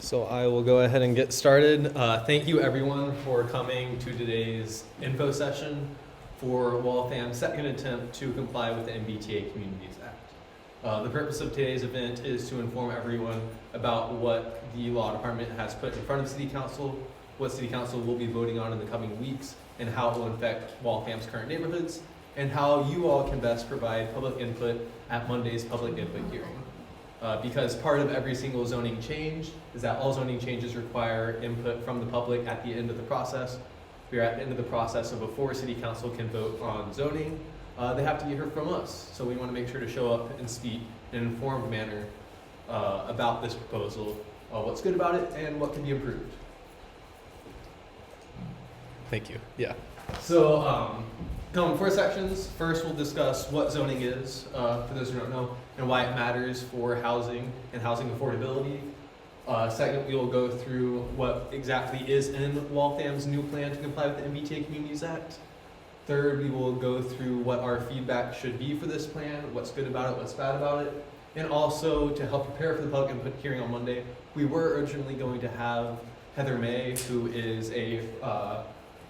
So I will go ahead and get started. Thank you everyone for coming to today's info session for Waltham's second attempt to comply with the MBTA Communities Act. The purpose of today's event is to inform everyone about what the law department has put in front of City Council, what City Council will be voting on in the coming weeks, and how it will affect Waltham's current neighborhoods, and how you all can best provide public input at Monday's public input hearing. Because part of every single zoning change is that all zoning changes require input from the public at the end of the process. We are at the end of the process, so before City Council can vote on zoning, they have to hear from us. So we want to make sure to show up and speak in an informed manner about this proposal, what's good about it, and what can be improved. Thank you. Yeah. So, coming 4 sections. First, we'll discuss what zoning is, for those who don't know, and why it matters for housing and housing affordability. Second, we will go through what exactly is in Waltham's new plan to comply with the MBTA Communities Act. Third, we will go through what our feedback should be for this plan, what's good about it, what's bad about it. And also, to help prepare for the public input hearing on Monday, we were originally going to have Heather May, who is a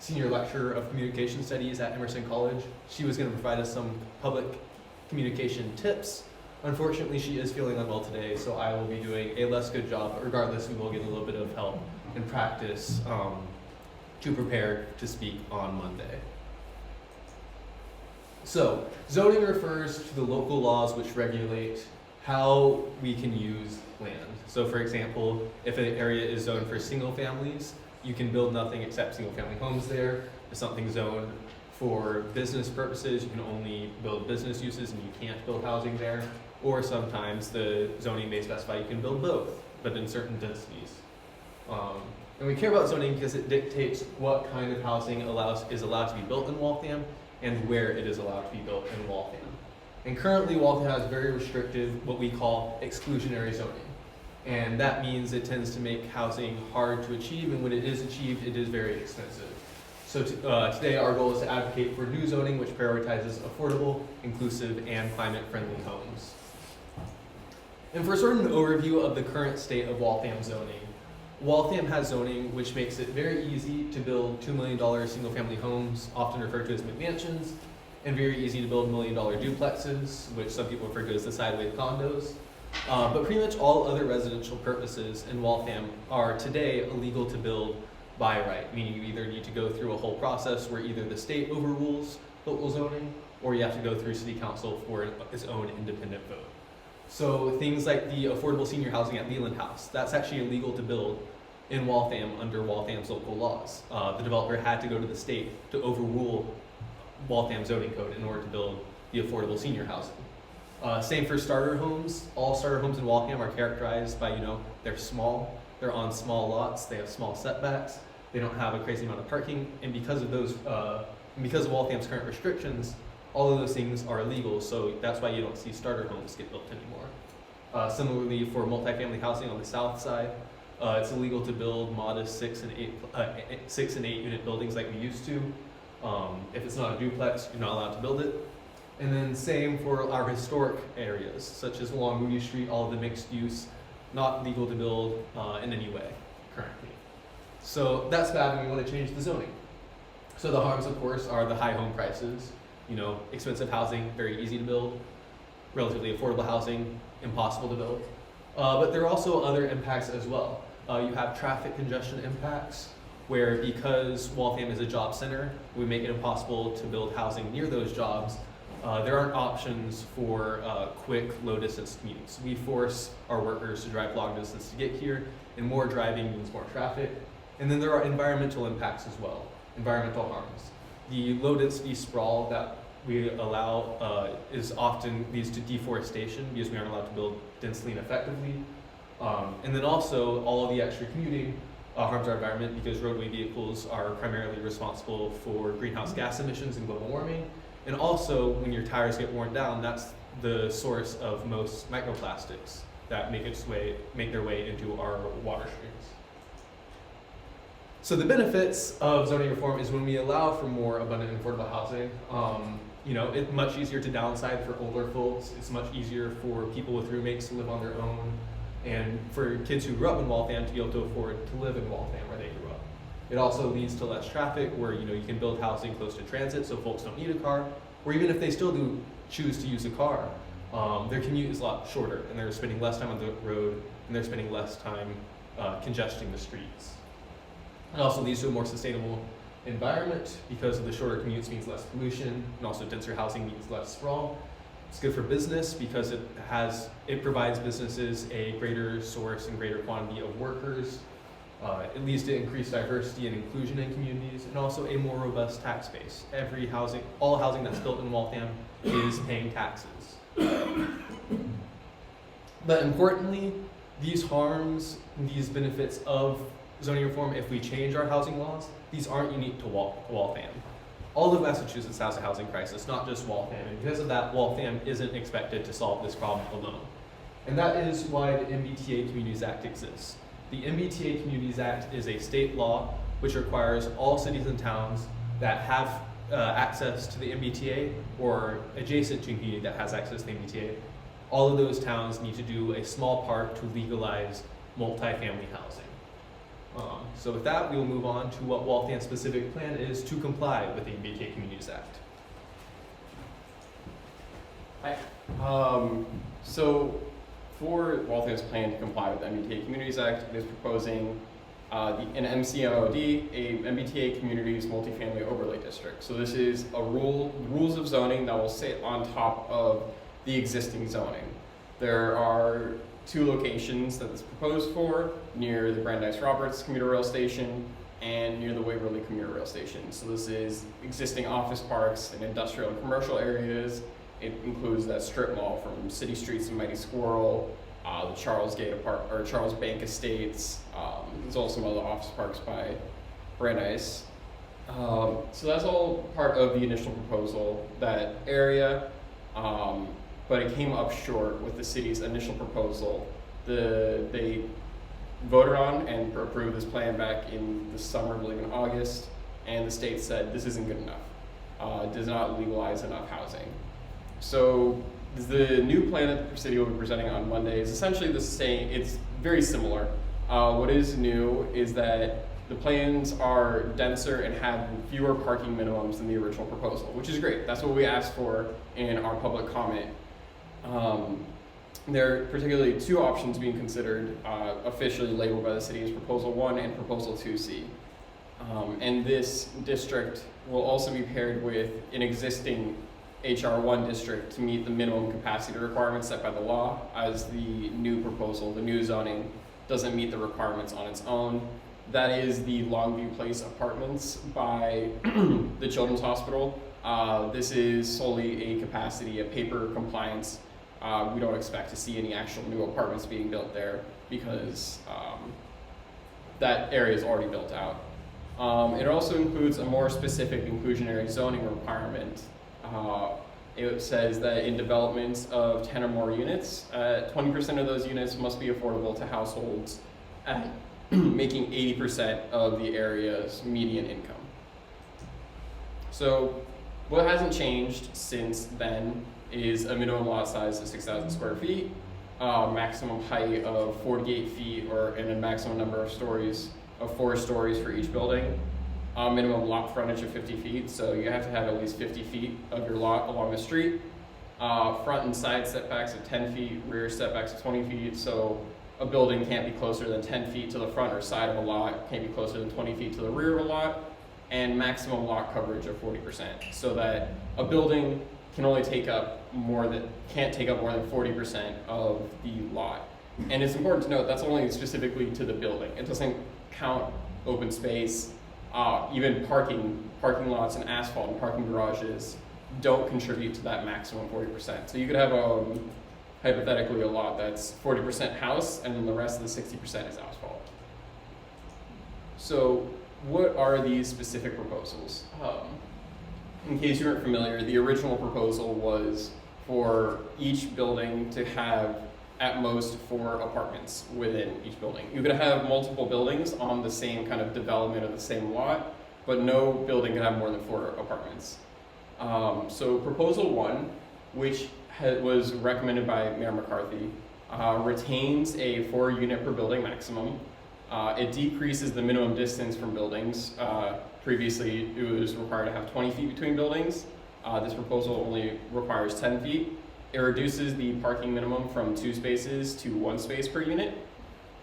senior lecturer of communication studies at Emerson College. She was going to provide us some public communication tips. Unfortunately, she is feeling unwell today, so I will be doing a less good job, but regardless, we will get a little bit of help and practice to prepare to speak on Monday. So, zoning refers to the local laws which regulate how we can use land. So for example, if an area is zoned for single families, you can build nothing except single family homes there. If something's zoned for business purposes, you can only build business uses and you can't build housing there. Or sometimes the zoning may specify you can build both, but in certain densities. And we care about zoning because it dictates what kind of housing is allowed to be built in Waltham and where it is allowed to be built in Waltham. And currently Waltham has very restrictive, what we call exclusionary zoning. And that means it tends to make housing hard to achieve, and when it is achieved, it is very expensive. So today our goal is to advocate for new zoning which prioritizes affordable, inclusive, and climate-friendly homes. And for sort of an overview of the current state of Waltham zoning, Waltham has zoning which makes it very easy to build $2 million single-family homes, often referred to as McMansions, and very easy to build $1 million duplexes, which some people refer to as the sideways condos. But pretty much all other residential purposes in Waltham are today illegal to build by right, meaning you either need to go through a whole process where either the state overrules local zoning, or you have to go through City Council for its own independent vote. So things like the affordable senior housing at Leland House, that's actually illegal to build in Waltham under Waltham's local laws. The developer had to go to the state to overrule Waltham zoning code in order to build the affordable senior housing. Same for starter homes. All starter homes in Waltham are characterized by, they're small, they're on small lots, they have small setbacks, they don't have a crazy amount of parking, and because of Waltham's current restrictions, all of those things are illegal, so that's why you don't see starter homes get built anymore. Similarly, for multifamily housing on the south side, it's illegal to build modest 6 and 8 unit buildings like we used to. If it's not a duplex, you're not allowed to build it. And then same for our historic areas, such as along Moody Street, all of the mixed use, not legal to build in any way currently. So that's bad, and we want to change the zoning. So the harms, of course, are the high home prices, expensive housing, very easy to build, relatively affordable housing, impossible to build. But there are also other impacts as well. You have traffic congestion impacts, where because Waltham is a job center, we make it impossible to build housing near those jobs. There aren't options for quick, low-distance commutes. We force our workers to drive long distance to get here, and more driving means more traffic. And then there are environmental impacts as well, environmental harms. The low-density sprawl that we allow is often leads to deforestation because we aren't allowed to build densely and effectively. And then also, all of the extra commuting harms our environment because roadway vehicles are primarily responsible for greenhouse gas emissions and global warming. And also, when your tires get worn down, that's the source of most microplastics that make their way into our water streams. So the benefits of zoning reform is when we allow for more abundant and affordable housing. It's much easier to downside for older folks. It's much easier for people with roommates to live on their own. and for kids who grew up in Waltham to be able to afford to live in Waltham where they grew up. It also leads to less traffic where you can build housing close to transit so folks don't need a car, or even if they still do choose to use a car, their commute is a lot shorter and they're spending less time on the road and they're spending less time congesting the streets. It also leads to a more sustainable environment because of the shorter commutes means less pollution, and also denser housing means less sprawl. It's good for business because it provides businesses a greater source and greater quantity of workers. It leads to increased diversity and inclusion in communities, and also a more robust tax base. All housing that's built in Waltham is paying taxes. But importantly, these harms, these benefits of zoning reform, if we change our housing laws, these aren't unique to Waltham. All of Massachusetts has a housing crisis, not just Waltham, and because of that, Waltham isn't expected to solve this problem alone. And that is why the MBTA Communities Act exists. The MBTA Communities Act is a state law which requires all cities and towns that have access to the MBTA or adjacent to a community that has access to the MBTA, all of those towns need to do a small part to legalize multifamily housing. So with that, we will move on to what Waltham's specific plan is to comply with the MBTA Communities Act. Hi. So for Waltham's plan to comply with the MBTA Communities Act, it is proposing an MCMOD, a MBTA Communities Multifamily Overlay District. So this is rules of zoning that will sit on top of the existing zoning. There are 2 locations that it's proposed for, near the Brandeis Roberts commuter rail station and near the Waverly commuter rail station. So this is existing office parks and industrial and commercial areas. It includes that strip mall from City Streets and Mighty Squirrel, the Charles Bank Estates. There's also some other office parks by Brandeis. So that's all part of the initial proposal, that area. But it came up short with the city's initial proposal. They voted on and approved this plan back in the summer, I believe in August, and the state said this isn't good enough. It does not legalize enough housing. So the new plan that the city will be presenting on Monday is essentially the same. It's very similar. What is new is that the plans are denser and have fewer parking minimums than the original proposal, which is great. That's what we asked for in our public comment. There are particularly 2 options being considered, officially labeled by the city as Proposal 1 and Proposal 2C. And this district will also be paired with an existing HR1 district to meet the minimum capacity requirements set by the law, as the new proposal, the new zoning, doesn't meet the requirements on its own. That is the Longview Place apartments by the Children's Hospital. This is solely a paper compliance. We don't expect to see any actual new apartments being built there because that area is already built out. It also includes a more specific inclusionary zoning requirement. It says that in developments of 10 or more units, 20% of those units must be affordable to households at making 80% of the area's median income. So what hasn't changed since then is a minimum lot size of 6,000 square feet, maximum height of 48 feet, and a maximum number of stories of 4 stories for each building. Minimum lot frontage of 50 feet, so you have to have at least 50 feet of your lot along the street. Front and side setbacks of 10 feet, rear setbacks of 20 feet, so a building can't be closer than 10 feet to the front or side of a lot, can't be closer than 20 feet to the rear of a lot, and maximum lot coverage of 40%, so that a building can't take up more than 40% of the lot. And it's important to note that's only specifically to the building. It doesn't count open space, even parking lots and asphalt and parking garages don't contribute to that maximum 40%. So you could have hypothetically a lot that's 40% house and then the rest of the 60% is asphalt. So what are these specific proposals? In case you weren't familiar, the original proposal was for each building to have at most 4 apartments within each building. You could have multiple buildings on the same kind of development of the same lot, but no building can have more than 4 apartments. So proposal 1, which was recommended by Mayor McCarthy, retains a 4-unit per building maximum. It decreases the minimum distance from buildings. Previously, it was required to have 20 feet between buildings. This proposal only requires 10 feet. It reduces the parking minimum from 2 spaces to 1 space per unit.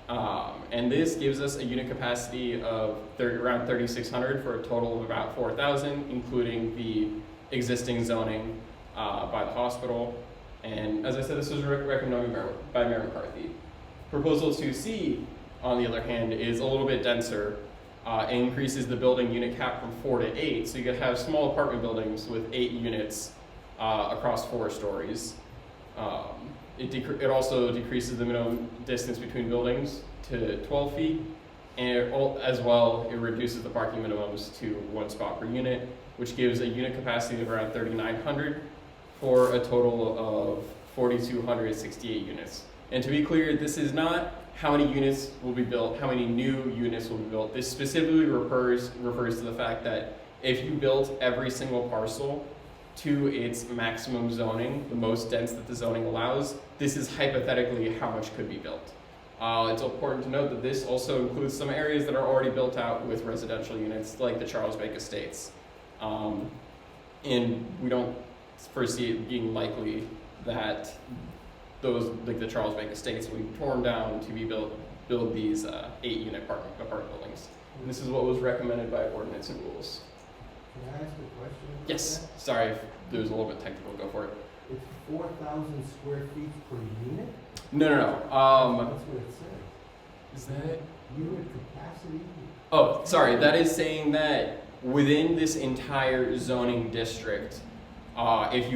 And this gives us a unit capacity of around 3,600 for a total of about 4,000, including the existing zoning by the hospital. And as I said, this was recommended by Mayor McCarthy. Proposal 2C, on the other hand, is a little bit denser. It increases the building unit cap from 4 to 8, so you could have small apartment buildings with 8 units across 4 stories. It also decreases the minimum distance between buildings to 12 feet, and as well, it reduces the parking minimums to 1 spot per unit, which gives a unit capacity of around 3,900 for a total of 4,268 units. And to be clear, this is not how many units will be built, how many new units will be built. This specifically refers to the fact that if you built every single parcel to its maximum zoning, the most dense that the zoning allows, this is hypothetically how much could be built. It's important to note that this also includes some areas that are already built out with residential units, like the Charles Bank Estates. And we don't foresee it being likely that those, like the Charles Bank Estates, will be torn down to be build these 8-unit apartment buildings. And this is what was recommended by ordinance and rules. Can I ask a question? Yes, sorry if there's a little bit technical, go for it. It's 4,000 square feet per unit? No. That's what it says. Is that? Unit capacity? Oh, sorry, that is saying that within this entire zoning district, if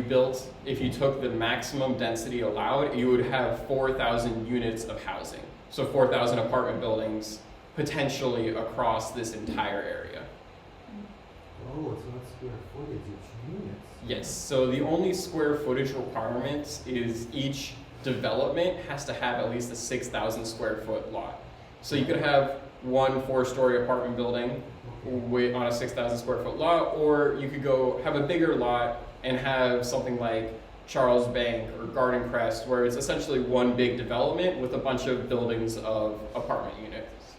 you took the maximum density allowed, you would have 4,000 units of housing. So 4,000 apartment buildings potentially across this entire area. Oh, it's not square footage, it's units. Yes, so the only square footage requirement is each development has to have at least a 6,000 square foot lot. So you could have one 4-story apartment building on a 6,000 square foot lot, or you could go have a bigger lot and have something like Charles Bank or Garden Crest, where it's essentially one big development with a bunch of buildings of apartment units.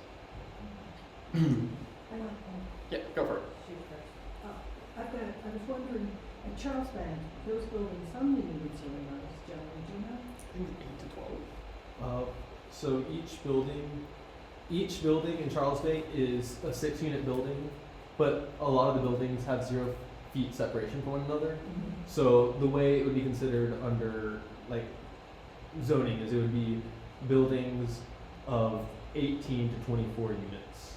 Yeah, go for it. I was wondering, at Charles Bank, those buildings, how many units are in those, gentlemen, do you know? I think 8 to 12. So each building in Charles Bank is a 6-unit building, but a lot of the buildings have 0 feet separation from one another. So the way it would be considered under like zoning is it would be buildings of 18 to 24 units.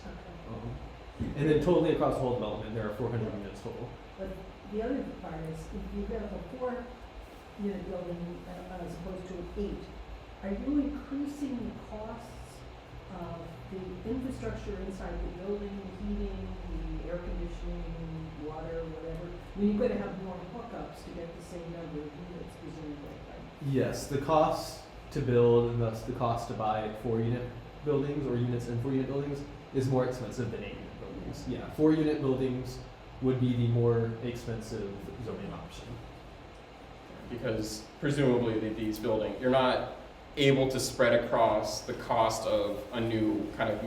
And then totally across the whole development, there are 400 units total. But the other part is, if you have a 4-unit building as opposed to an 8, are you increasing the costs of the infrastructure inside the building, the heating, the air conditioning, water, whatever? I mean, you're gonna have more hookups to get the same number of units, presumably, right? Yes, the cost to build and thus the cost to buy 4-unit buildings or units in 4-unit buildings is more expensive than 8-unit buildings. Yeah, 4-unit buildings would be the more expensive zoning option. Because presumably these buildings, you're not able to spread across the cost of a new kind of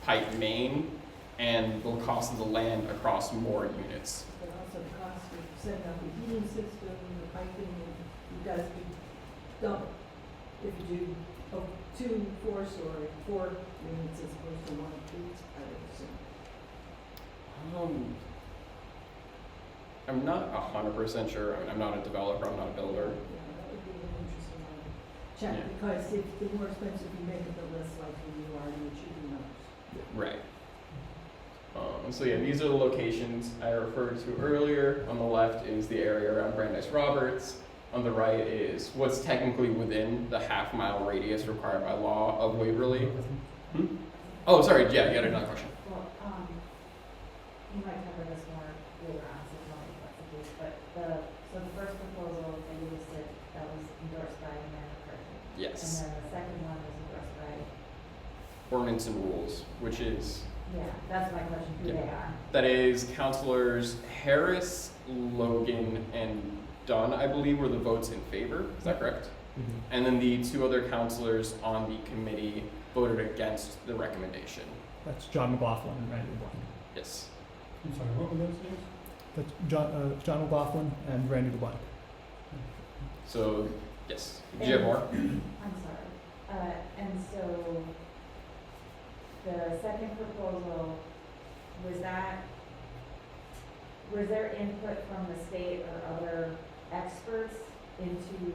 pipe main and the cost of the land across more units. But also the cost of setting up the heating system, the piping, you guys do double if you do 2 4-story, 4 units as opposed to 1 or 2, I would assume. I'm not 100% sure. I mean, I'm not a developer, I'm not a builder. Yeah, that would be an interesting one to check, Yeah. because if the more expensive you make it, the less likely you are to achieve the numbers. Right. So yeah, these are the locations I referred to earlier. On the left is the area around Brandeis Roberts. On the right is what's technically within the half-mile radius required by law of Waverly. Oh, sorry, yeah, you had another question. Well, you might cover this more later on, so tell me if that's the case, but so the first proposal that you listed, that was endorsed by Mayor McCarthy. Yes. And then the second one was endorsed by, Ordinance and rules, which is, yeah, that's my question, who Yeah. they are. that is Councilors Harris, Logan, and Dunn, I believe, were the votes in favor. Is that correct? And then the two other counselors on the committee voted against the recommendation. That's John McLaughlin and Randy LeBlanc. Yes. I'm sorry, what were those names? That's John McLaughlin and Randy LeBlanc. So, yes. Do you have more? I'm sorry. And so the second proposal, was there input from the state or other experts into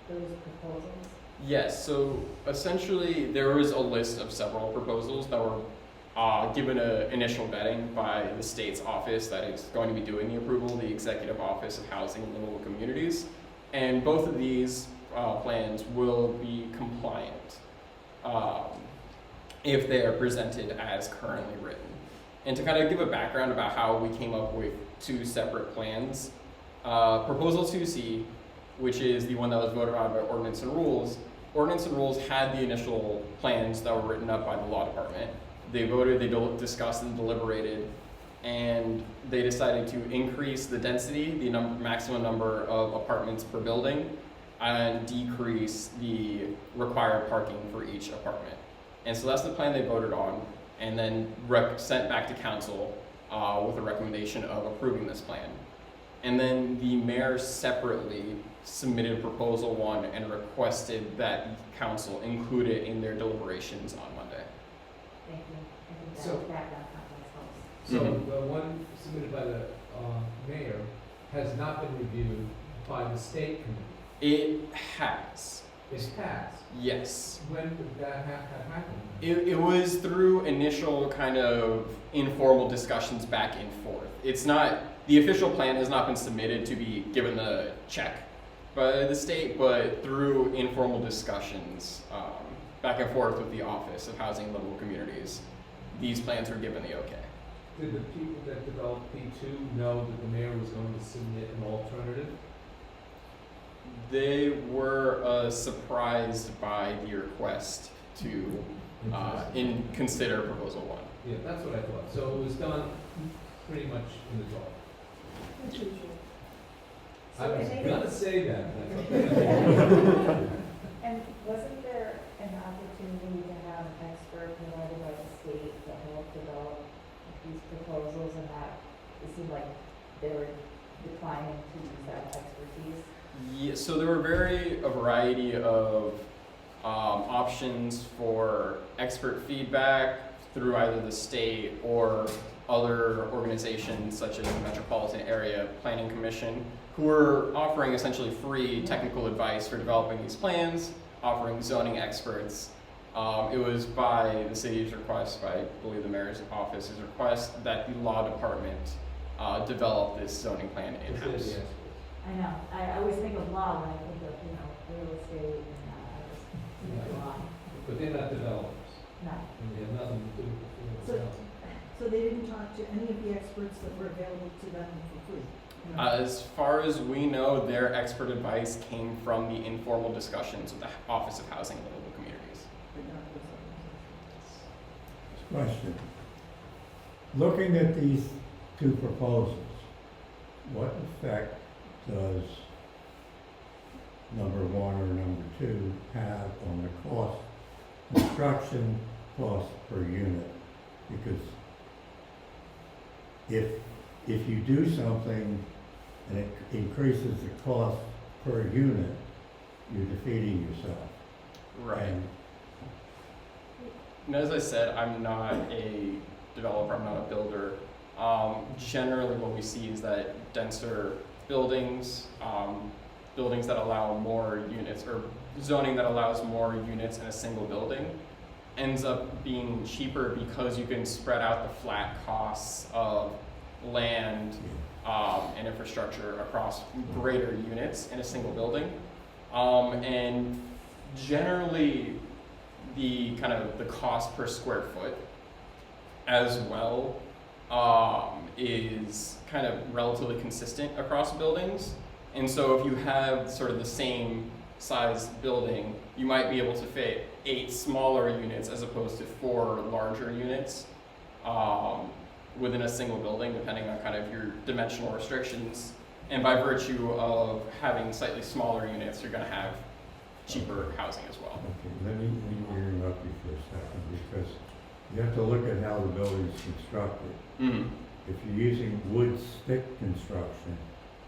those proposals? Yes, so essentially there was a list of several proposals that were given an initial vetting by the state's office that is going to be doing the approval, the Executive Office of Housing and Livable Communities. And both of these plans will be compliant if they are presented as currently written. And to kind of give a background about how we came up with two separate plans, Proposal 2C, which is the one that was voted on by Ordinance and Rules had the initial plans that were written up by the law department. They voted, they discussed and deliberated, and they decided to increase the density, the maximum number of apartments per building, and decrease the required parking for each apartment. And so that's the plan they voted on, and then sent back to council with a recommendation of approving this plan. And then the mayor separately submitted Proposal 1 and requested that council include it in their deliberations on Monday. Thank you. I So- think that context helps. So Mhm. the one submitted by the mayor has not been reviewed by the state committee. It has, It's passed. yes. When did that have happened? It was through initial kind of informal discussions back and forth. It's not, the official plan has not been submitted to be given the check by the state, but through informal discussions back and forth with the Office of Housing and Livable Communities, these plans were given the okay. Did the people that developed P2 know that the mayor was going to submit an alternative? They were surprised by the request to consider Proposal 1. Yeah, that's what I thought. So it was done pretty much in the dark. As usual. I was So gonna say that. That's okay. And wasn't there an opportunity to have an expert provided by the state to help develop these proposals, and that it seemed like they were declining to use that expertise? Yeah, so there were a variety of options for expert feedback through either the state or other organizations such as the Metropolitan Area Planning Commission, who were offering essentially free technical advice for developing these plans, offering zoning experts. It was by the city's request, by I believe the mayor's office's request, that the law department develop this zoning plan Consider the in-house. experts. I know, I always think of law when I think of, real estate and I just think of law. But they're not developers, No. and they have nothing to do with So- the So they didn't talk to any of the experts that were available to them for free? No. As far as we know, their expert advice came from the informal discussions with the Office of Housing and Livable Communities. But not those other Question. Looking at these two proposals, what effect does number 1 or number 2 have on the cost, construction cost per unit? Because if you do something and it increases the cost per unit, you're defeating yourself. And And as I said, I'm not a developer, I'm not a builder. Generally what we see is that denser buildings, buildings that allow more units, or zoning that allows more units in a single building, ends up being cheaper because you can spread out the flat costs of land and infrastructure across greater units in a single building. And generally, the kind of the cost per square foot as well is kind of relatively consistent across buildings. And so if you have sort of the same size building, you might be able to fit 8 smaller units as opposed to 4 larger units within a single building, depending on kind of your dimensional restrictions. And by virtue of having slightly smaller units, you're going to have cheaper housing as well. Okay, let me interrupt you for a second, because you have to look at how the building is constructed. Mm-hmm. If you're using wood stick construction,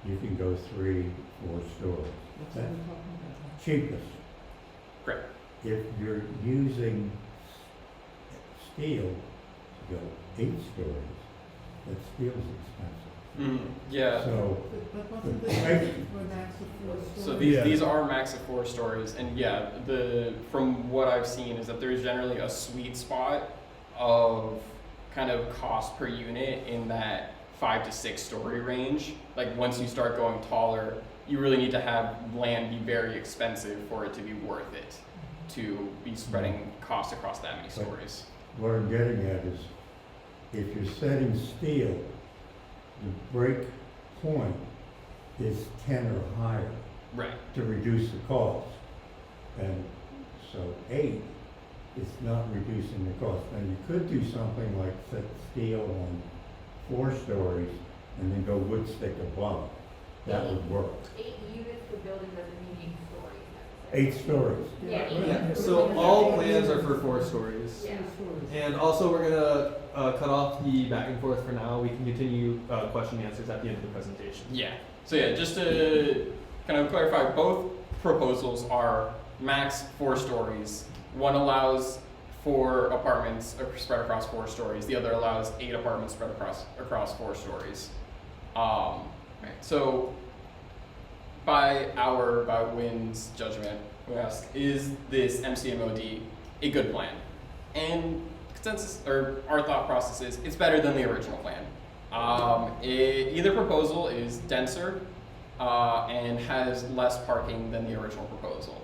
you can go 3, 4 stories. That's what we're talking about. Cheapest. Great. If you're using steel to go 8 stories, that steel's expensive. Mm-hmm. Yeah. So, But wasn't the this price- for max of 4 stories? So Yeah. these are max of 4 stories, and yeah, from what I've seen is that there's generally a sweet spot of kind of cost per unit in that 5 to 6 story range. Like once you start going taller, you really need to have land be very expensive for it to be worth it to be spreading costs across that many stories. what I'm getting at is, if you're setting steel, the break point is 10 or higher Right. to reduce the cost. And so 8 is not reducing the cost. Now, you could do something like set steel on 4 stories and then go wood stick above. That would work. 8 units per building doesn't mean 8 stories. 8 stories. Yeah, Yeah, so all plans are for 4 stories. Yeah. 4 stories. And also, we're gonna cut off the back and forth for now. We can continue question and answers at the end of the presentation. Yeah. So yeah, just to kind of clarify, both proposals are max 4 stories. One allows 4 apartments spread across 4 stories. The other allows 8 apartments spread across 4 stories. Right. So by Wynn's judgment, we ask, is this MCMOD a good plan? And consensus, or our thought process is, it's better than the original plan. Either proposal is denser and has less parking than the original proposal.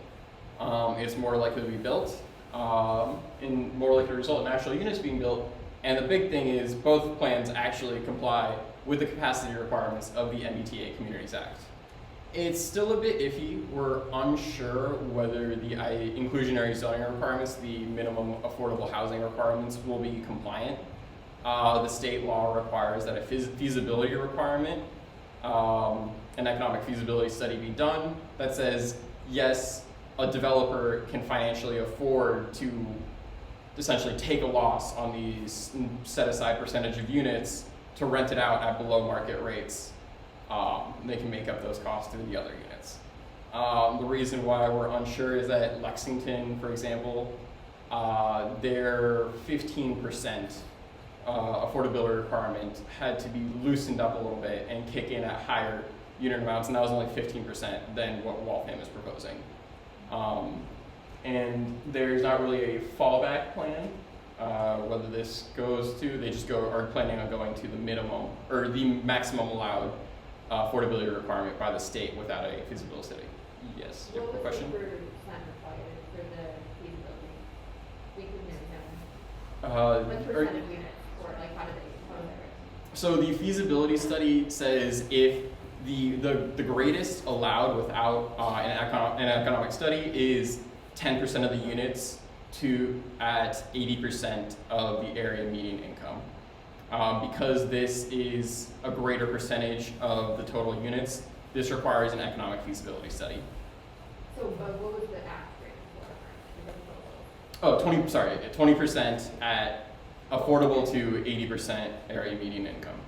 It's more likely to be built and more likely to result in actual units being built. And the big thing is both plans actually comply with the capacity requirements of the MBTA Communities Act. It's still a bit iffy. We're unsure whether the inclusionary zoning requirements, the minimum affordable housing requirements, will be compliant. The state law requires that a feasibility requirement, an economic feasibility study be done that says, yes, a developer can financially afford to essentially take a loss on these set aside percentage of units to rent it out at below market rates. They can make up those costs through the other units. The reason why we're unsure is that Lexington, for example, their 15% affordability requirement had to be loosened up a little bit and kick in at higher unit amounts, and that was only 15% than what Waltham is proposing. And there's not really a fallback plan. Whether this goes to, they just are planning on going to the minimum or the maximum allowed affordability requirement by the state without a feasibility study. Yes, you have a question? What was the plan required for the feasibility? We couldn't have what percent of units, or like how did they? So the feasibility study says if the greatest allowed without an economic study is 10% of the units at 80% of the area median income. Because this is a greater percentage of the total units, this requires an economic feasibility study. So, but what was the ask rate for the proposal? 20% at affordable to 80% area median income.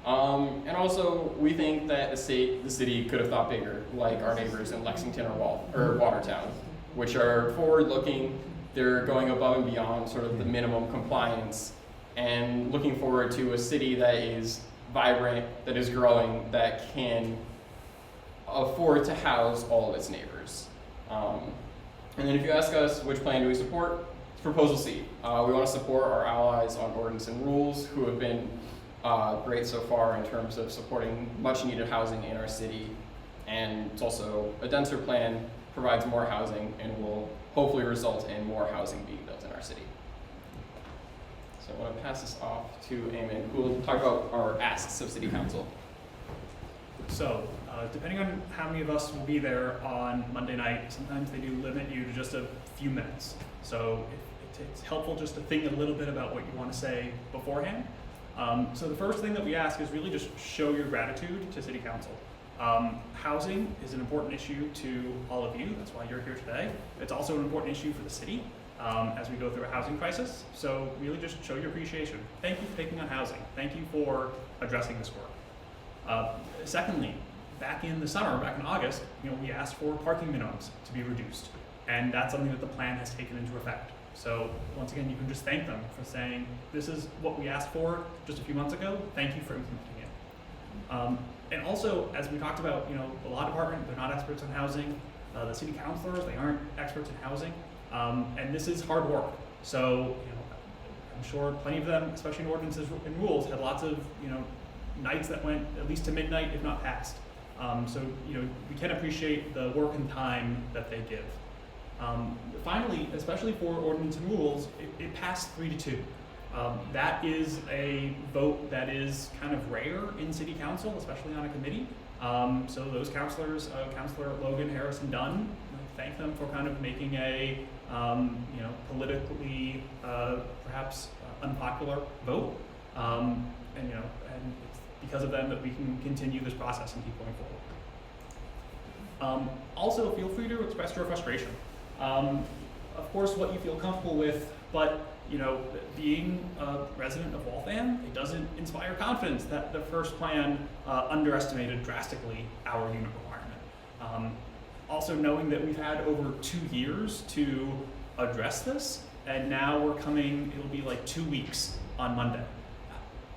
And also, we think that the city could have thought bigger, like our neighbors in Lexington or Watertown, which are forward-looking. They're going above and beyond sort of the minimum compliance and looking forward to a city that is vibrant, that is growing, that can afford to house all of its neighbors. And then if you ask us which plan do we support, it's Proposal C. We want to support our allies on ordinance and rules who have been great so far in terms of supporting much needed housing in our city. And it's also a denser plan, provides more housing, and will hopefully result in more housing being built in our city. So I want to pass this off to Eamon, who will talk about our asks of City Council. So, depending on how many of us will be there on Monday night, sometimes they do limit you to just a few minutes. So it's helpful just to think a little bit about what you want to say beforehand. So the first thing that we ask is really just show your gratitude to City Council. Housing is an important issue to all of you. That's why you're here today. It's also an important issue for the city as we go through a housing crisis. So really just show your appreciation. Thank you for taking on housing. Thank you for addressing this work. Secondly, back in the summer, back in August, we asked for parking minimums to be reduced. And that's something that the plan has taken into effect. So once again, you can just thank them for saying, this is what we asked for just a few months ago. Thank you for implementing it. And also, as we talked about, the law department, they're not experts on housing. The city councilors, they aren't experts in housing. And this is hard work. So, I'm sure plenty of them, especially in ordinances and rules, had lots of, nights that went at least to midnight, if not past. So, we can appreciate the work and time that they give. Finally, especially for ordinance and rules, it passed 3-2. That is a vote that is kind of rare in city council, especially on a committee. So those councilors, Councilor Logan, Harris, and Dunn, thank them for kind of making a politically perhaps unpopular vote. And it's because of them that we can continue this process and keep going forward. Also, feel free to express your frustration. Of course, what you feel comfortable with, but being a resident of Waltham, it doesn't inspire confidence that the first plan underestimated drastically our unit requirement. Also knowing that we've had over 2 years to address this, and now it'll be like 2 weeks on Monday.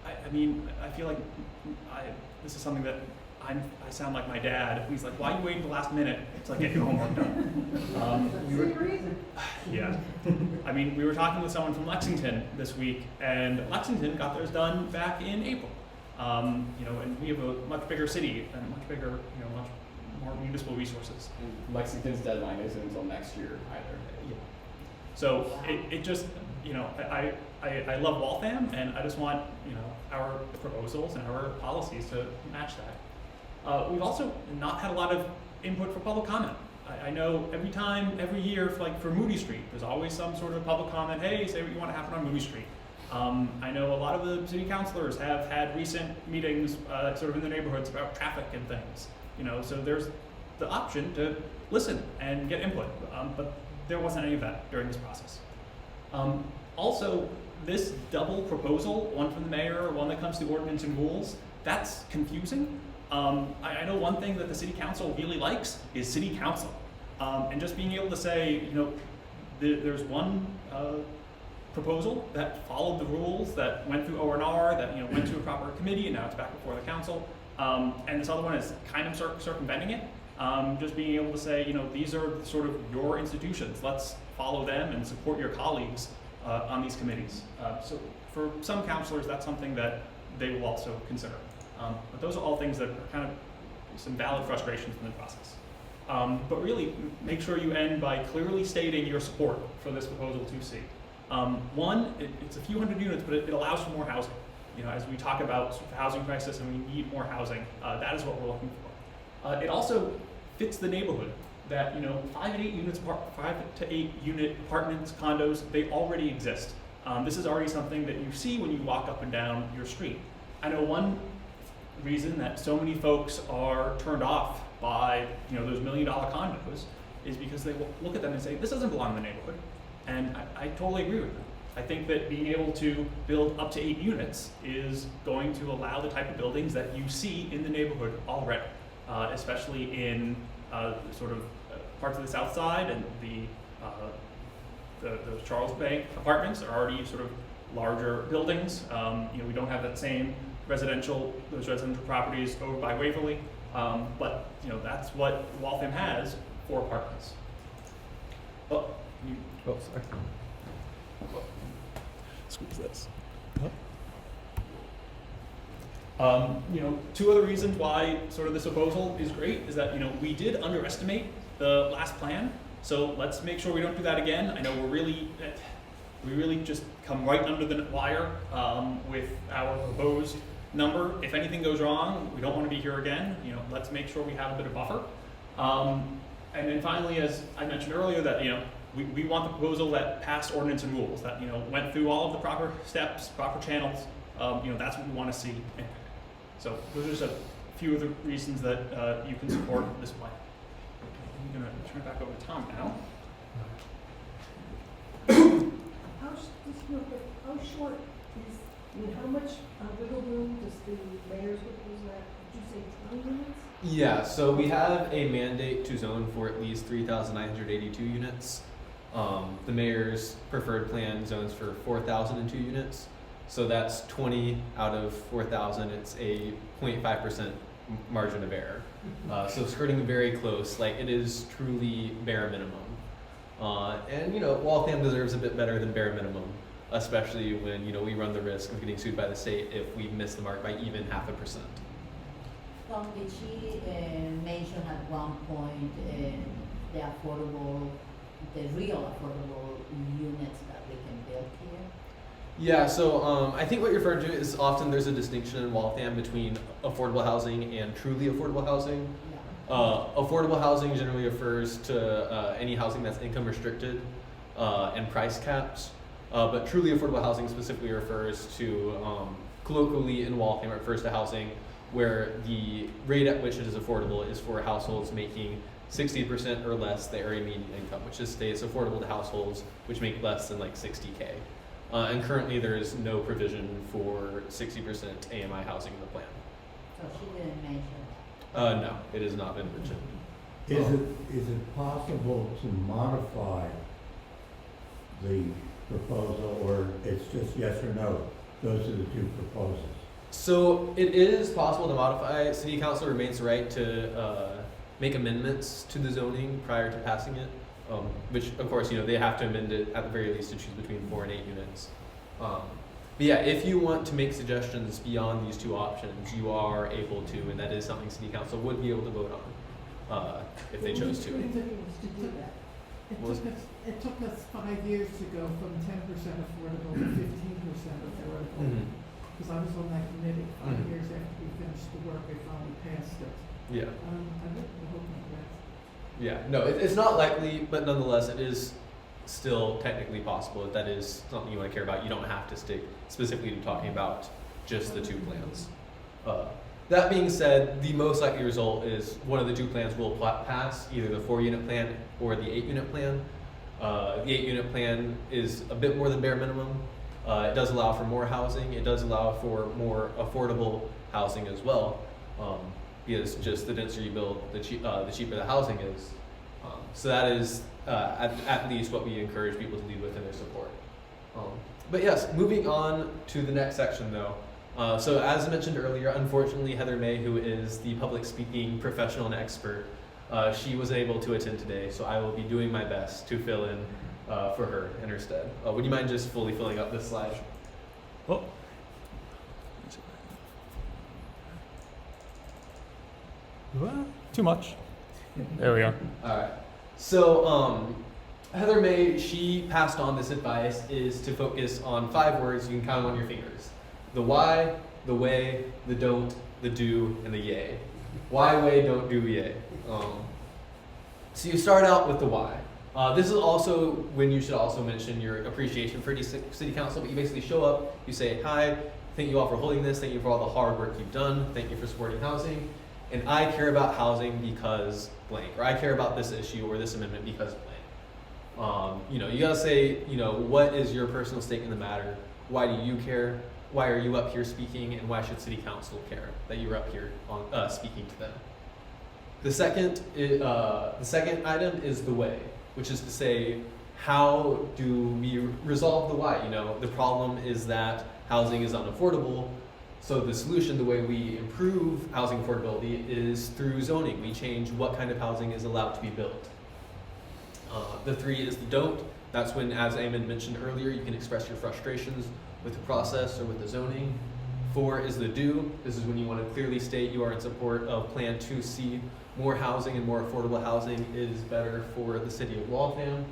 I feel like this is something that I sound like my dad. He's like, why are you waiting till the last minute to get your homework done? Yeah. We were talking with someone from Lexington this week, and Lexington got theirs done back in April. And we have a much bigger city and much bigger, much more municipal resources. And Lexington's deadline isn't until next year either. Yeah. So it just, I love Waltham, and I just want, our proposals and our policies to match that. We've also not had a lot of input for public comment. I know every year, for Moody Street, there's always some sort of public comment, hey, say what you want to happen on Moody Street. I know a lot of the city councilors have had recent meetings sort of in the neighborhoods about traffic and things. So there's the option to listen and get input, but there wasn't any of that during this process. Also, this double proposal, one from the mayor, one that comes to ordinance and rules, that's confusing. I know one thing that the city council really likes is city council. And just being able to say, there's one proposal that followed the rules, that went through O&R, that went to a proper committee, and now it's back before the council. And this other one is kind of circumventing it. Just being able to say, these are sort of your institutions. Let's follow them and support your colleagues on these committees. So for some councilors, that's something that they will also consider. But those are all things that are kind of some valid frustrations in the process. But really, make sure you end by clearly stating your support for this proposal 2C. One, it's a few hundred units, but it allows for more housing. As we talk about the housing crisis and we need more housing, that is what we're looking for. It also fits the neighborhood. That 5 to 8 unit apartments, condos, they already exist. This is already something that you see when you walk up and down your street. I know one reason that so many folks are turned off by those $1 million condos is because they look at them and say, this doesn't belong in the neighborhood. And I totally agree with them. I think that being able to build up to 8 units is going to allow the type of buildings that you see in the neighborhood already, especially in sort of parts of the south side, and the Charles Bank apartments are already sort of larger buildings. We don't have that same those residential properties over by Waverly, but that's what Waltham has for apartments. Sorry. Squeeze this. Two other reasons why sort of this proposal is great is that we did underestimate the last plan, so let's make sure we don't do that again. I know we really just come right under the wire with our proposed number. If anything goes wrong, we don't want to be here again. Let's make sure we have a bit of buffer. And then finally, as I mentioned earlier, that we want the proposal that passed ordinance and rules, that went through all of the proper steps, proper channels. That's what we want to see. So those are just a few of the reasons that you can support this plan. I'm going to turn it back over to Tom now. How short is, I mean, how much wiggle room does the mayor's proposal have? Did you say 20 units? Yeah, so we have a mandate to zone for at least 3,982 units. The mayor's preferred plan zones for 4,002 units. So that's 20 out of 4,000. It's a 0.5% margin of error. So skirting very close, like it is truly bare minimum. And you know, Waltham deserves a bit better than bare minimum, especially when, you know, we run the risk of getting sued by the state if we miss the mark by even 0.5%. Tom, did she mention at one point the real affordable units that we can build here? Yeah, so I think what you're referring to is often there's a distinction in Waltham between affordable housing and truly affordable housing. Yeah. Affordable housing generally refers to any housing that's income restricted and price caps, but truly affordable housing specifically refers to, colloquially in Waltham, it refers to housing where the rate at which it is affordable is for households making 60% or less the area median income, which just stays affordable to households which make less than like 60K. And currently there is no provision for 60% AMI housing in the plan. So she didn't mention that. No, it has not been mentioned. Is it possible to modify the proposal, or it's just yes or no? Those are the two proposals. So it is possible to modify. City Council remains the right to make amendments to the zoning prior to passing it, which of course, you know, they have to amend it at the very least to choose between 4 and 8 units. But yeah, if you want to make suggestions beyond these two options, you are able to, and that is something City Council would be able to vote on if they chose to. To do that. It took us 5 years to go from 10% affordable to 15% affordable. Mhm. Because I was on that committee 5 Mhm. years after we finished the work, they finally passed it. Yeah. I hope not. Yeah, no, it's not likely, but nonetheless, it is still technically possible. If that is something you want to care about, you don't have to stick specifically to talking about just the two plans. That being said, the most likely result is one of the two plans will pass, either the 4-unit plan or the 8-unit plan. The 8-unit plan is a bit more than bare minimum. It does allow for more housing. It does allow for more affordable housing as well. Because just the denser you build, the cheaper the housing is. So that is at least what we encourage people to lead with in their support. But yes, moving on to the next section though. So as I mentioned earlier, unfortunately Heather May, who is the public speaking professional and expert, she was able to attend today, so I will be doing my best to fill in for her in her stead. Would you mind just fully filling up this slide? Oh. Too much. There we are. Alright. So, Heather May, she passed on this advice is to focus on 5 words you can count on your fingers. The why, the way, the don't, the do, and the yay. Why, way, don't, do, yay. So you start out with the why. This is also when you should also mention your appreciation for City Council, but you basically show up, you say, hi, thank you all for holding this, thank you for all the hard work you've done, thank you for supporting housing, and I care about housing because blank, or I care about this issue or this amendment because blank. You know, you gotta say, you know, what is your personal stake in the matter? Why do you care? Why are you up here speaking? And why should City Council care that you're up here on, speaking to them? The second item is the way, which is to say, how do we resolve the why? You know, the problem is that housing is unaffordable. So the solution, the way we improve housing affordability is through zoning. We change what kind of housing is allowed to be built. The 3 is the don't. That's when, as Eamon mentioned earlier, you can express your frustrations with the process or with the zoning. 4 is the do. This is when you want to clearly state you are in support of Plan 2C. More housing and more affordable housing is better for the city of Waltham.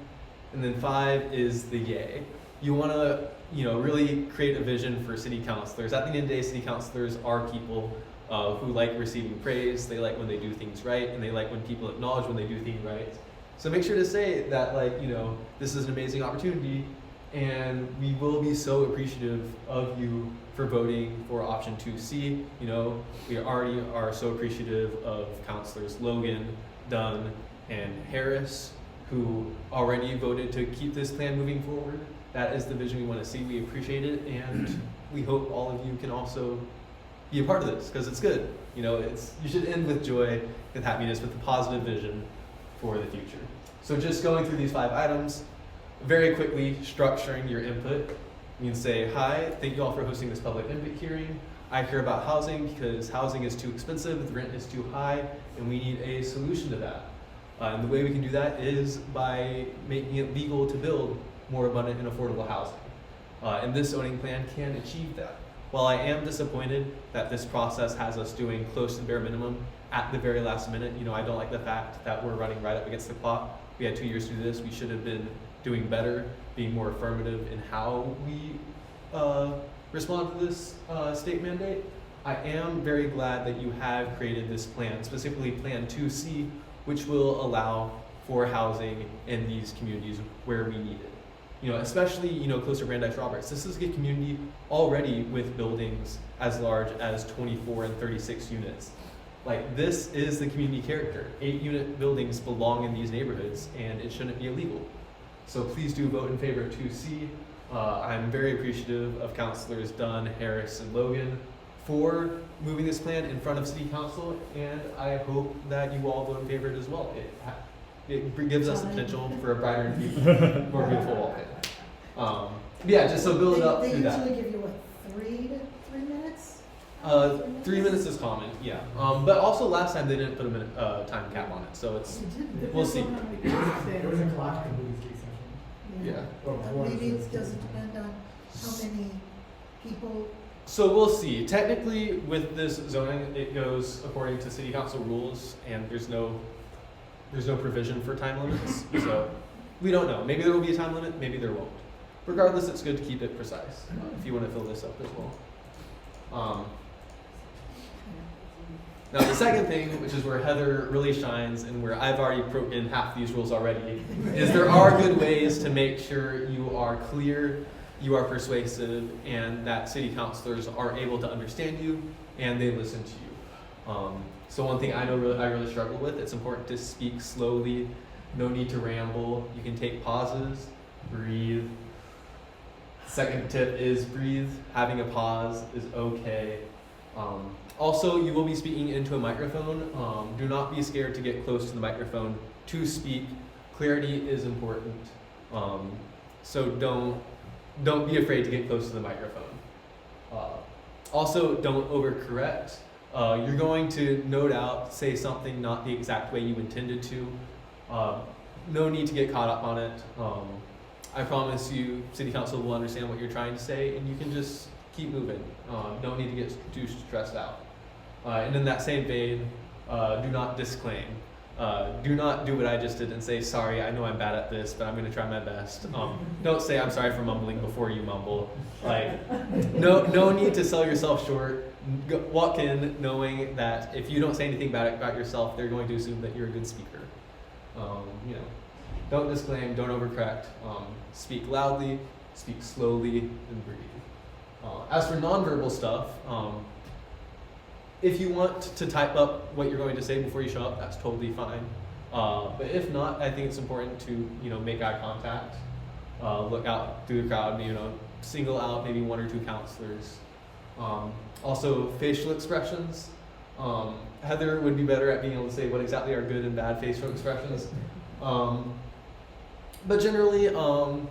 And then 5 is the yay. You want to, you know, really create a vision for city councilors. At the end of the day, city councilors are people who like receiving praise. They like when they do things right, and they like when people acknowledge when they do things right. So make sure to say that, like, you know, this is an amazing opportunity. And we will be so appreciative of you for voting for option 2C. You know, we already are so appreciative of Councilors Logan, Dunn, and Harris, who already voted to keep this plan moving forward. That is the vision we want to see. We appreciate it, and we hope all of you can also be a part of this, because it's good. You know, you should end with joy, with happiness, with a positive vision for the future. So just going through these 5 items, very quickly structuring your input. You can say, hi, thank you all for hosting this public input hearing. I care about housing because housing is too expensive, the rent is too high, and we need a solution to that. And the way we can do that is by making it legal to build more abundant and affordable housing. And this zoning plan can achieve that. While I am disappointed that this process has us doing close to the bare minimum at the very last minute, you know, I don't like the fact that we're running right up against the clock. We had 2 years to do this. We should have been doing better, being more affirmative in how we respond to this state mandate. I am very glad that you have created this plan, specifically Plan 2C, which will allow for housing in these communities where we need it. You know, especially, you know, close to Brandeis Roberts. This is a community already with buildings as large as 24 and 36 units. Like, this is the community character. 8-unit buildings belong in these neighborhoods, and it shouldn't be illegal. So please do vote in favor of 2C. I'm very appreciative of Councilors Dunn, Harris, and Logan for moving this plan in front of City Council, and I hope that you all vote in favor of it as well. It gives us the potential for a brighter and more beautiful Waltham. Yeah, just so build it up through that. They usually give you, what, 3 minutes? 3 minutes is common, yeah. But also last time they didn't put a minute time cap on it, so it's, we'll see. There was a clock in the session. Yeah. Maybe it doesn't depend on how many people. So we'll see. Technically, with this zoning, it goes according to City Council rules, and there's no provision for time limits. So we don't know. Maybe there will be a time limit. Maybe there won't. Regardless, it's good to keep it precise if you want to fill this up as well. Now the second thing, which is where Heather really shines and where I've already broken half these rules already, is there are good ways to make sure you are clear, you are persuasive, and that city councilors are able to understand you and they listen to you. So one thing I really struggle with, it's important to speak slowly, no need to ramble. You can take pauses, breathe. Second tip is breathe. Having a pause is okay. Also, you will be speaking into a microphone. Do not be scared to get close to the microphone to speak. Clarity is important. So don't be afraid to get close to the microphone. Also, don't overcorrect. You're going to, no doubt, say something not the exact way you intended to. No need to get caught up on it. I promise you, City Council will understand what you're trying to say, and you can just keep moving. Don't need to get too stressed out. And in that same vein, do not disclaim. Do not do what I just did and say, sorry, I know I'm bad at this, but I'm going to try my best. Don't say I'm sorry for mumbling before you mumble. No need to sell yourself short. Walk in knowing that if you don't say anything bad about yourself, they're going to assume that you're a good speaker. Don't disclaim, don't overcorrect. Speak loudly, speak slowly, and breathe. As for nonverbal stuff, if you want to type up what you're going to say before you show up, that's totally fine. But if not, I think it's important to make eye contact, look out through the crowd, single out maybe 1 or 2 counselors. Also, facial expressions. Heather would be better at being able to say what exactly are good and bad facial expressions. But generally, I don't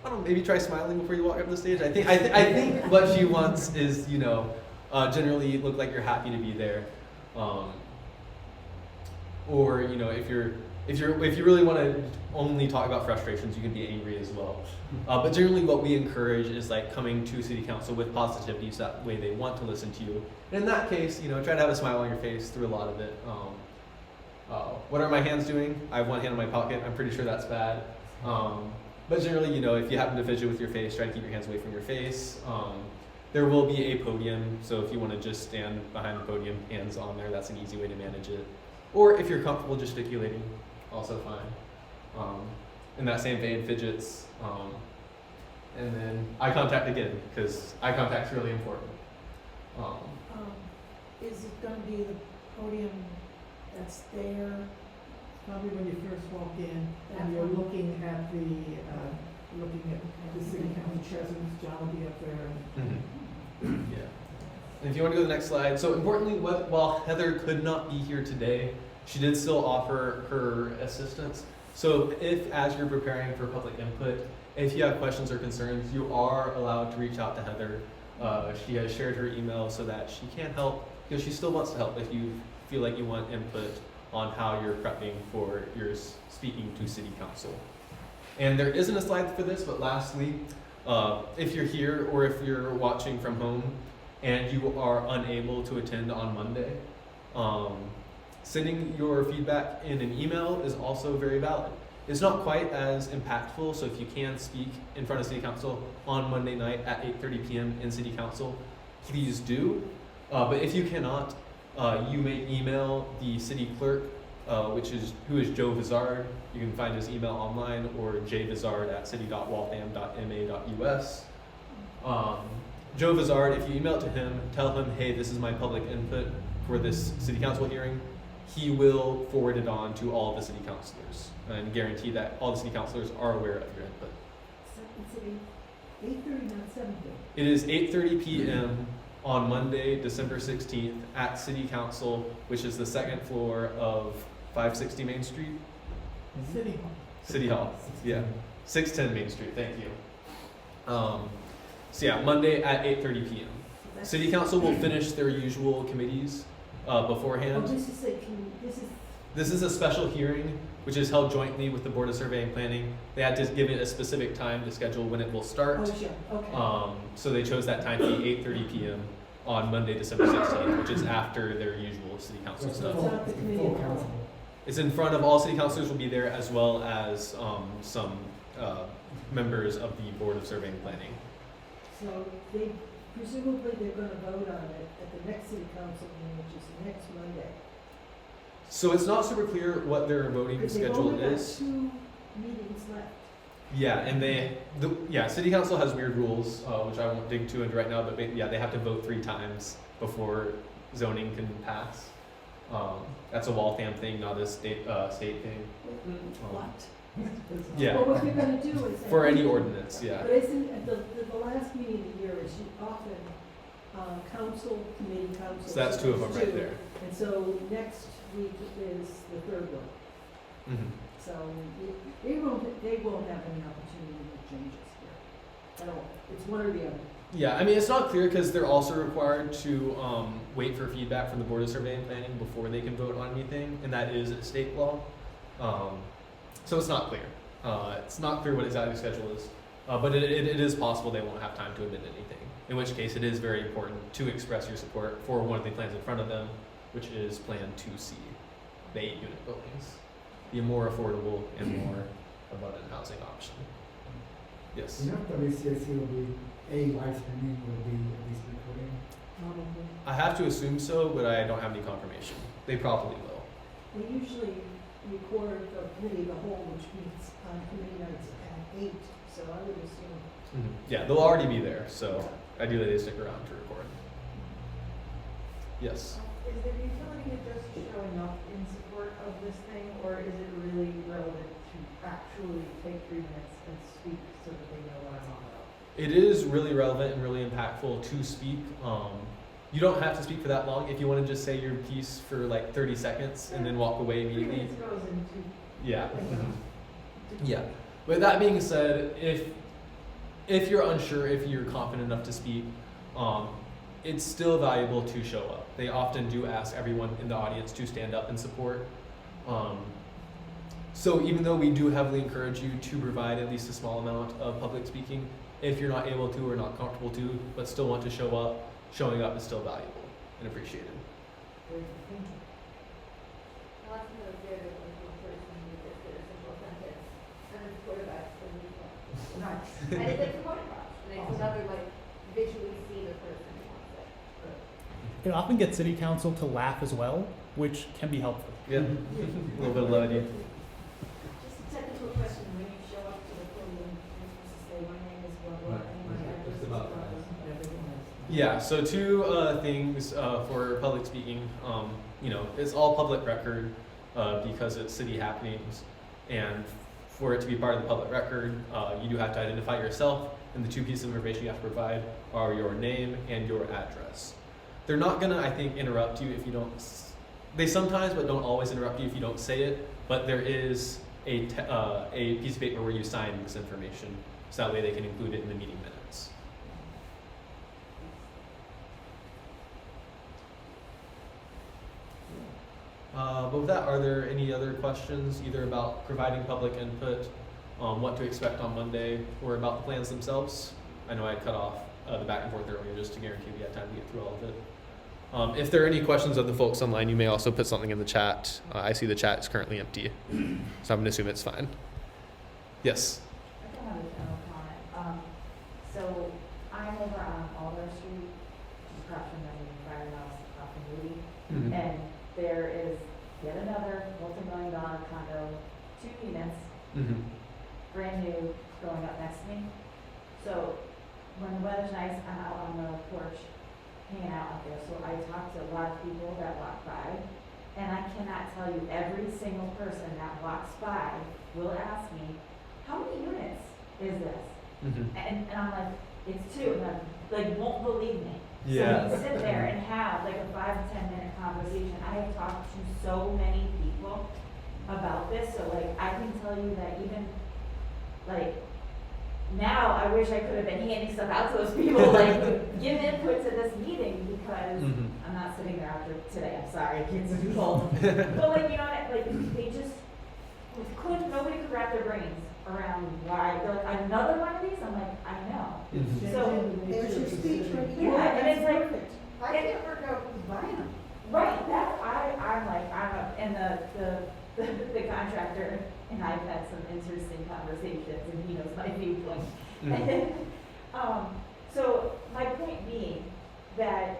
know, maybe try smiling before you walk up the stage. I think what she wants is, generally look like you're happy to be there. Or, if you really want to only talk about frustrations, you can be angry as well. But generally what we encourage is coming to City Council with positivity, so that way they want to listen to you. And in that case, try to have a smile on your face through a lot of it. What are my hands doing? I have one hand in my pocket. I'm pretty sure that's bad. But generally, if you happen to fidget with your face, try to keep your hands away from your face. There will be a podium, so if you want to just stand behind the podium, hands on there, that's an easy way to manage it. Or if you're comfortable gesticulating, also fine. In that same vein, fidgets. and then eye contact again, because eye contact's really important. Is it gonna be the podium that's there? Probably when you first walk in, That and you're one. looking at the city council presence, John will be up there. Yeah. And if you want to go to the next slide. So importantly, while Heather could not be here today, she did still offer her assistance. So if, as you're preparing for public input, if you have questions or concerns, you are allowed to reach out to Heather. She has shared her email so that she can help, because she still wants to help if you feel like you want input on how you're prepping for your speaking to city council. And there isn't a slide for this, but lastly, if you're here or if you're watching from home and you are unable to attend on Monday, sending your feedback in an email is also very valid. It's not quite as impactful, so if you can speak in front of City Council on Monday night at 8:30 p.m. in City Council, please do. But if you cannot, you may email the city clerk, who is jvizard. You can find his email online, or jvizard@city.waltham.ma.us. Joe Vizard, if you email it to him, tell him, hey, this is my public input for this city council hearing. He will forward it on to all the city councilors and guarantee that all the city councilors are aware of your input. It's 8:30, not 7:30. It is 8:30 p.m. on Monday, December 16th at City Council, which is the second floor of 560 Main Street. City Hall. City Hall, yeah. 610 Main Street, thank you. So yeah, Monday at 8:30 p.m. City Council will finish their usual committees beforehand. Oh, This is a special hearing, which is held jointly with the Board of Survey and Planning. They had to give it a specific time to schedule when it will start. Oh, sure, okay. So they chose that time to be 8:30 p.m. on Monday, December 16th, which is after their usual City Council stuff. It's not the committee of the whole. It's in front of all city councilors will be there, as well as some members of the Board of Survey and Planning. So presumably they're gonna vote on it at the next city council meeting, which is next Monday. So it's not super clear what their voting Because they've schedule only got is. 2 meetings left. Yeah, and city council has weird rules, which I won't dig too into right now, but they have to vote 3 times before zoning can pass. That's a Waltham thing, not a state thing. What? Yeah. Well, what they're gonna do is. For any ordinance, yeah. But isn't, at the last meeting of the year is often, committee council. So that's 2 of them right two. there. And so next week is the 3rd one. Mhm. So they won't have any opportunity to make changes here at all. It's one or the other. Yeah, I mean, it's not clear because they're also required to wait for feedback from the Board of Survey and Planning before they can vote on anything, and that is state law. So it's not clear. It's not clear what exactly the schedule is, but it is possible they won't have time to amend anything, in which case it is very important to express your support for one of the plans in front of them, which is Plan 2C, the 8-unit buildings, the more affordable and more abundant housing option. Yes? You know, WCSC will be, live streaming will be at least recording. Probably. I have to assume so, but I don't have any confirmation. They probably will. We usually record the committee of the whole, which meets on committee nights at 8, so I would assume. Yeah, they'll already be there, so ideally they stick around to record. Yes. Is the utility just showing up in support of this thing, or is it really relevant to actually take 3 minutes and speak so that they know what I'm on about? It is really relevant and really impactful to speak. You don't have to speak for that long. If you want to just say your piece for like 30 seconds and then walk away 3 immediately. minutes goes into. Yeah. Yeah. With that being said, if you're unsure, if you're confident enough to speak, it's still valuable to show up. They often do ask everyone in the audience to stand up and support. So even though we do heavily encourage you to provide at least a small amount of public speaking, if you're not able to or not comfortable to, but still want to show up, showing up is still valuable and appreciated. Thank you. Last note there that was one person who just did a simple sentence, and it's quarterbacks for the weekend. Nice. And it's like a photograph, and it's another like visually see the person who wants it. It often gets city council to laugh as well, which can be helpful. Yeah, a little bit of levity. Just a technical question, when you show up to the podium, you're supposed to say, my name is blah, blah, Yeah, so two things for public speaking. It's all public record because it's city happenings, and for it to be part of the public record, you do have to identify yourself, and the two pieces of information you have to provide are your name and your address. They're not gonna, I think, interrupt you if you don't. They sometimes, but don't always interrupt you if you don't say it. But there is a piece of paper where you sign this information, so that way they can include it in the meeting minutes. But with that, are there any other questions, either about providing public input, what to expect on Monday, or about the plans themselves? I know I cut off the back and forth earlier just to guarantee we had time to get through all of it. If there are any questions of the folks online, you may also put something in the chat. I see the chat is currently empty, so I'm going to assume it's fine. Yes? I don't have a general comment. So I'm over on Alder Street, just across from the firehouse off of Moody, Mm-hmm. and there is yet another multi-million-dollar condo, 2 units, Mm-hmm. brand new, going up next to me. So when the weather's nice, I'm out on the porch, hanging out there. So I talk to a lot of people that walk by, and I cannot tell you, every single person that walks by will ask me, how many units is this? Mm-hmm. And I'm like, it's 2, and I'm like, won't believe me. Yeah. So we sit there and have like a 5 to 10 minute conversation. I have talked to so many people about this, so like I can tell you that even like now I wish I could have been handing stuff out to those people, like give input to this meeting, because Mm-hmm. I'm not sitting there after today, I'm sorry, kids are cold. But like, you know what, like they just nobody could wrap their brains around why, they're like, another one of these? I'm like, I know. Mm-hmm. So, There's your speech right here. yeah, and it's like, Perfect. I can't work out who's buying them. right, that's, I'm like, and the contractor and I've had some interesting conversations, and he knows my viewpoint. Mm-hmm. So my point being that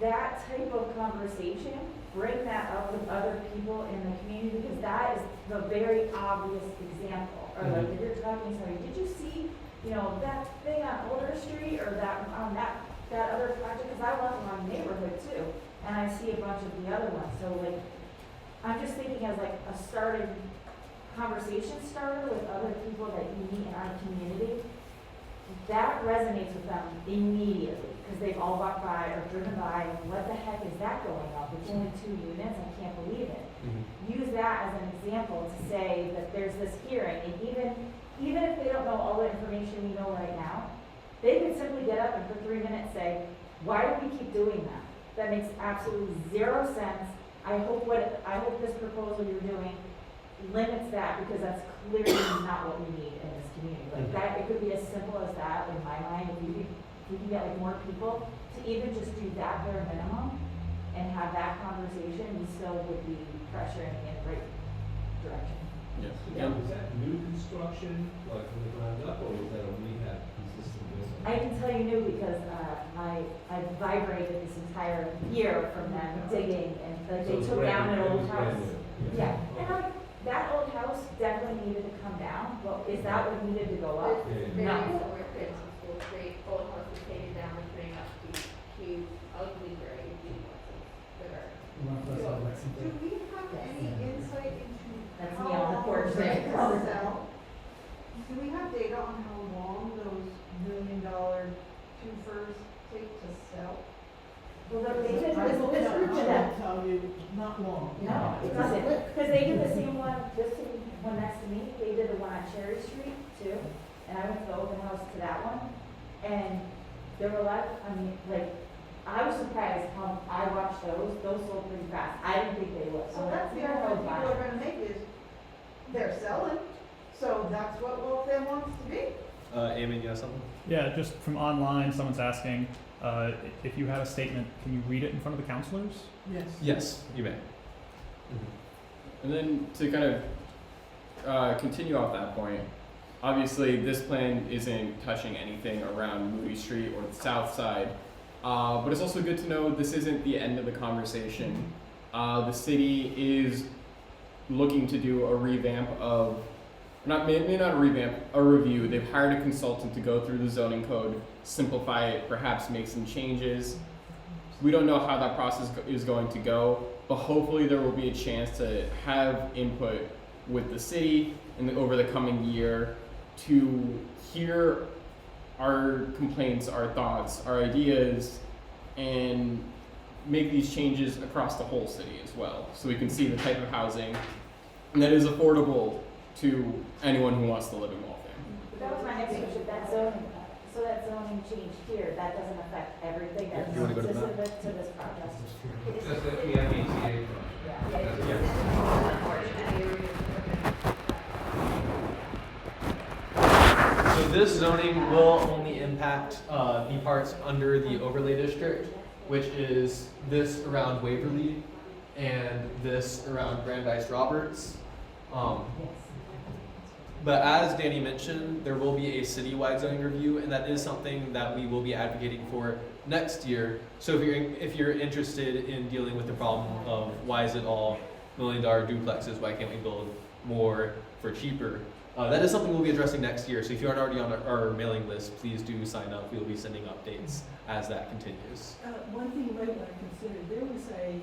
type of conversation, bring that up with other people in the community, because that is the very obvious example. Or like if you're talking to somebody, did you see, that thing on Older Street, or that on that other project? Because I walk around the neighborhood too, and I see a bunch of the other ones. So like, I'm just thinking as like a conversation starter with other people that you meet in our community. That resonates with them immediately, because they've all walked by or driven by, and what the heck is that going up? It's only 2 units, I can't believe it. Mm-hmm. Use that as an example to say that there's this hearing, and even if they don't know all the information we know right now, they could simply get up and for 3 minutes say, why do we keep doing that? That makes absolutely 0 sense. I hope this proposal you're doing limits that, because that's clearly not what we need in this community. Like that, it could be as simple as that in my mind. If we can get like more people to even just do that bare minimum and have that conversation, we still would be pressuring in the right direction. Yes. Yeah, was that new construction, like from the ground up, or was that a rehab existing building? I can tell you new because I vibrated this entire year from them digging, and like they took down an old house. Yeah, and like that old house definitely needed to come down, but is that what needed to go up? Yeah. No. Somewhere kids in school, they old house was taken down and putting up huge, ugly grade that are. Do we have any insight into That's how me on the long porch those there. take to sell? Do we have data on how long those $1 million twofers take to sell? Well, they did I this, will this tell- route to I them. will tell you, not long. No, it doesn't, because they did the same one, one next to me, they did the one on Cherry Street too, and I went to the open house to that one, and there were a lot, I was surprised how I watched those sold pretty fast, I didn't think they would. So that's the argument people are gonna make is, they're selling, so that's what Waltham wants to be. Eamon, you have something? Yeah, just from online, someone's asking, if you have a statement, can you read it in front of the counselors? Yes. Yes, you may. And then to kind of continue off that point, obviously this plan isn't touching anything around Moody Street or the south side, but it's also good to know this isn't the end of the conversation. The city is looking to do a revamp of maybe not a revamp, a review. They've hired a consultant to go through the zoning code, simplify it, perhaps make some changes. We don't know how that process is going to go, but hopefully there will be a chance to have input with the city over the coming year to hear our complaints, our thoughts, our ideas, and make these changes across the whole city as well, so we can see the type of housing that is affordable to anyone who wants to live in Waltham. That was my next question, that zoning change here, that doesn't affect everything that's You wanna go to the specific to this project. Just the MBTA. So this zoning will only impact the parts under the overlay district, which is this around Waverly and this around Brandeis Roberts. But as Danny mentioned, there will be a citywide zoning review, and that is something that we will be advocating for next year. So if you're interested in dealing with the problem of why is it all $1 million duplexes, why can't we build more for cheaper? That is something we'll be addressing next year. So if you aren't already on our mailing list, please do sign up. We'll be sending updates as that continues. One thing you might want to consider, there was a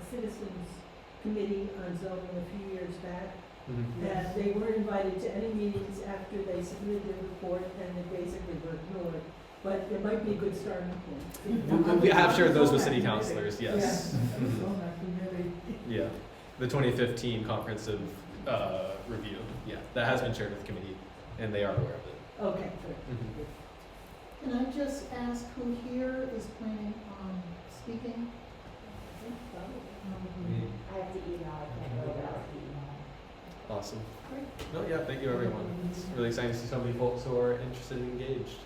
citizens committee on zoning a few years back, that they weren't invited to any meetings after they submitted their report, and they basically were ignored. But it might be a good starting point. We have shared those with city councilors, yes. Yeah, I was on that committee. Yeah, the 2015 comprehensive review, yeah, that has been shared with the committee, and they are aware of it. Okay, good. Can I just ask who here is planning on speaking? I have to email, I can't go without the email. Awesome. No, yeah, thank you everyone. It's really exciting to see so many folks who are interested and engaged.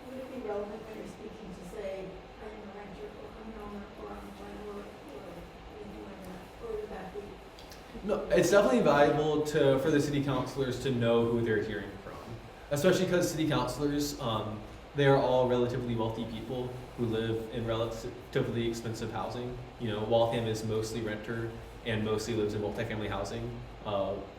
Would it be relevant when you're speaking to say, I'm a renter, or I'm an owner, or I'm a landlord, or anything like that, or would that be? No, it's definitely valuable for the city councilors to know who they're hearing from, especially because city councilors, they are all relatively wealthy people who live in relatively expensive housing. You know, Waltham is mostly renter and mostly lives in multifamily housing,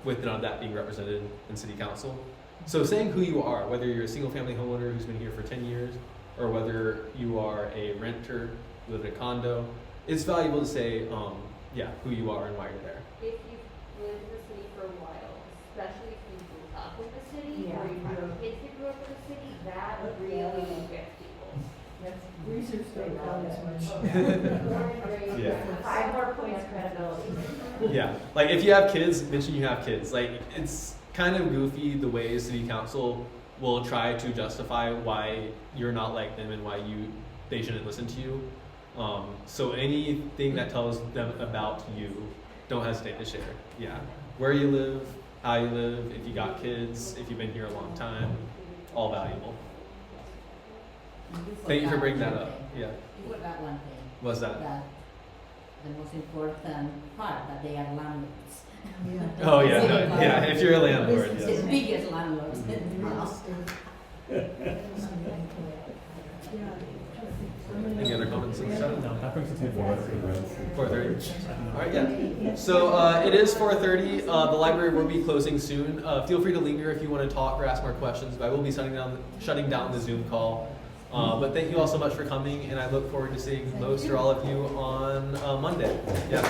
with none of that being represented in city council. So saying who you are, whether you're a single family homeowner who's been here for 10 years, or whether you are a renter, live in a condo, it's valuable to say, who you are and why you're there. If you've lived in the city for a while, especially if you grew up in the city, Yeah. or you have kids that grew up in the city, that really gets people. Research don't count as much. Yeah. 5 more points credibility. Yeah, like if you have kids, mention you have kids. Like it's kind of goofy the way city council will try to justify why you're not like them and why they shouldn't listen to you. So anything that tells them about you, don't hesitate to share. Yeah, where you live, how you live, if you got kids, if you've been here a long time, all valuable. Thank you for bringing that up. Yeah, You forgot one thing, what's that? that the most important part, that they are landlords. Oh yeah, no, yeah. If you're a landlord, It's yes. the biggest landlords in the house. Any other comments on the show? No, that brings us to 4:30. All right, yeah. So it is 4:30. The library will be closing soon. Feel free to linger if you want to talk or ask more questions. But I will be shutting down the Zoom call. But thank you all so much for coming, and I look forward to seeing most or all of you on Monday. Yeah.